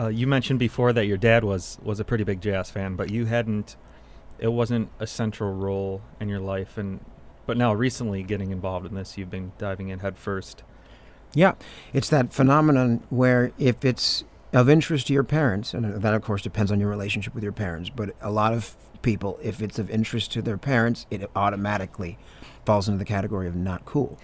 You mentioned before that your dad was a pretty big jazz fan, but you hadn't. It wasn't a central role in your life, but now recently getting involved in this, you've been diving in head first. Yeah, it's that phenomenon where if it's of interest to your parents, and that of course depends on your relationship with your parents, but a lot of people, if it's of interest to their parents, it automatically falls into the category of not cool.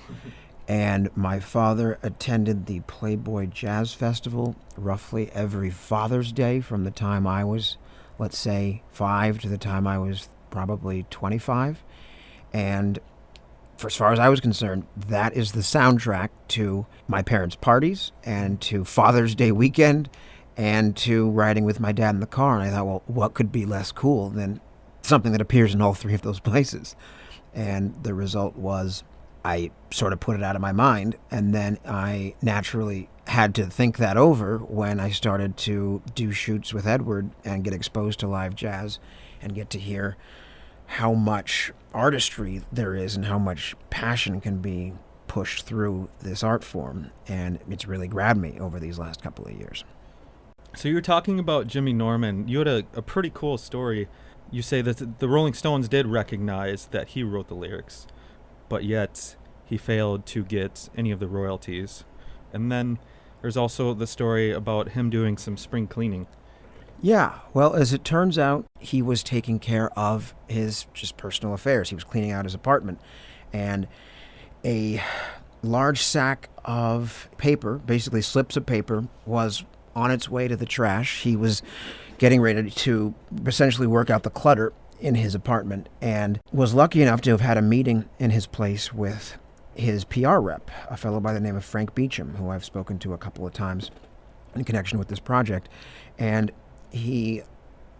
And my father attended the Playboy Jazz Festival roughly every Father's Day from the time I was, let's say, 5 to the time I was probably 25. And for as far as I was concerned, that is the soundtrack to my parents' parties and to Father's Day weekend and to riding with my dad in the car. And I thought, well, what could be less cool than something that appears in all three of those places? And the result was I sort of put it out of my mind, and then I naturally had to think that over when I started to do shoots with Edward and get exposed to live jazz and get to hear how much artistry there is and how much passion can be pushed through this art form. And it's really grabbed me over these last couple of years. So you were talking about Jimmy Norman. You had a pretty cool story. You say that the Rolling Stones did recognize that he wrote the lyrics, but yet he failed to get any of the royalties. And then there's also the story about him doing some spring cleaning. Yeah, well, as it turns out, he was taking care of his just personal affairs. He was cleaning out his apartment, and a large sack of paper, basically slips of paper, was on its way to the trash. He was getting ready to essentially work out the clutter in his apartment and was lucky enough to have had a meeting in his place with his PR rep, a fellow by the name of Frank Beecham, who I've spoken to a couple of times in connection with this project. And he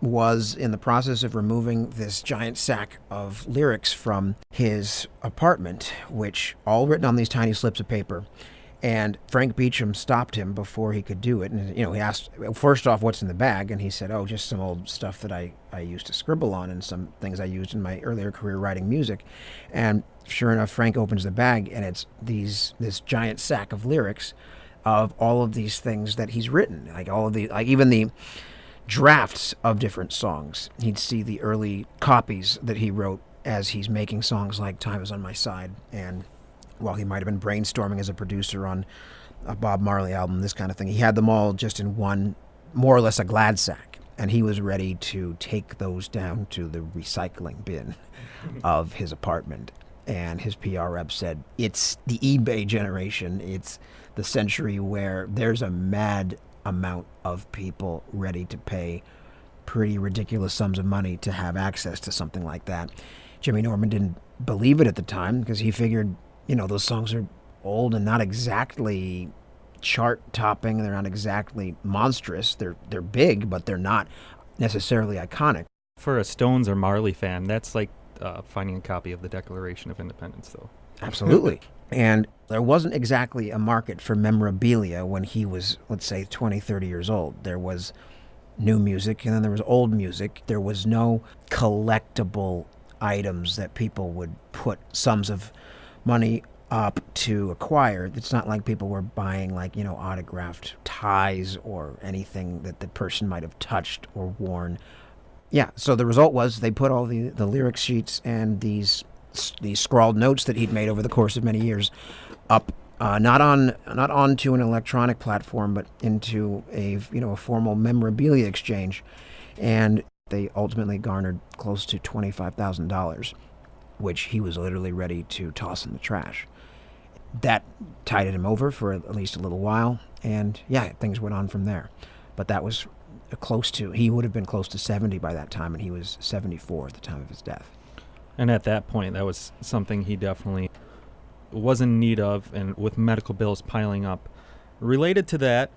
was in the process of removing this giant sack of lyrics from his apartment, which all written on these tiny slips of paper. And Frank Beecham stopped him before he could do it. And, he asked, first off, what's in the bag? And he said, oh, just some old stuff that I used to scribble on and some things I used in my earlier career writing music. And sure enough, Frank opens the bag, and it's this giant sack of lyrics of all of these things that he's written, even the drafts of different songs. He'd see the early copies that he wrote as he's making songs like Time Is On My Side, and while he might have been brainstorming as a producer on a Bob Marley album, this kind of thing, he had them all just in one, more or less a glad sack, and he was ready to take those down to the recycling bin of his apartment. And his PR rep said, it's the eBay generation. It's the century where there's a mad amount of people ready to pay pretty ridiculous sums of money to have access to something like that. Jimmy Norman didn't believe it at the time because he figured, those songs are old and not exactly chart-topping. They're not exactly monstrous. They're big, but they're not necessarily iconic. For a Stones or Marley fan, that's like finding a copy of the Declaration of Independence, though. Absolutely. And there wasn't exactly a market for memorabilia when he was, let's say, 20, 30 years old. There was new music, and then there was old music. There was no collectible items that people would put sums of money up to acquire. It's not like people were buying autographed ties or anything that the person might have touched or worn. Yeah, so the result was they put all the lyric sheets and these scrawled notes that he'd made over the course of many years up, not onto an electronic platform, but into a formal memorabilia exchange, and they ultimately garnered close to $25,000, which he was literally ready to toss in the trash. That tided him over for at least a little while, and yeah, things went on from there. But that was he would have been close to 70 by that time, and he was 74 at the time of his death. And at that point, that was something he definitely was in need of, and with medical bills piling up. Related to that,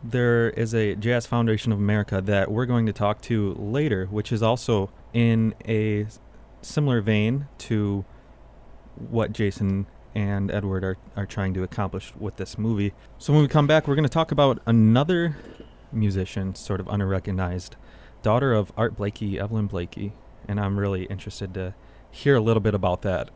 there is a Jazz Foundation of America that we're going to talk to later, which is also in a similar vein to what Jason and Edward are trying to accomplish with this movie. So when we come back, we're going to talk about another musician, sort of unrecognized, daughter of Art Blakey, Evelyn Blakey, and I'm really interested to hear a little bit about that.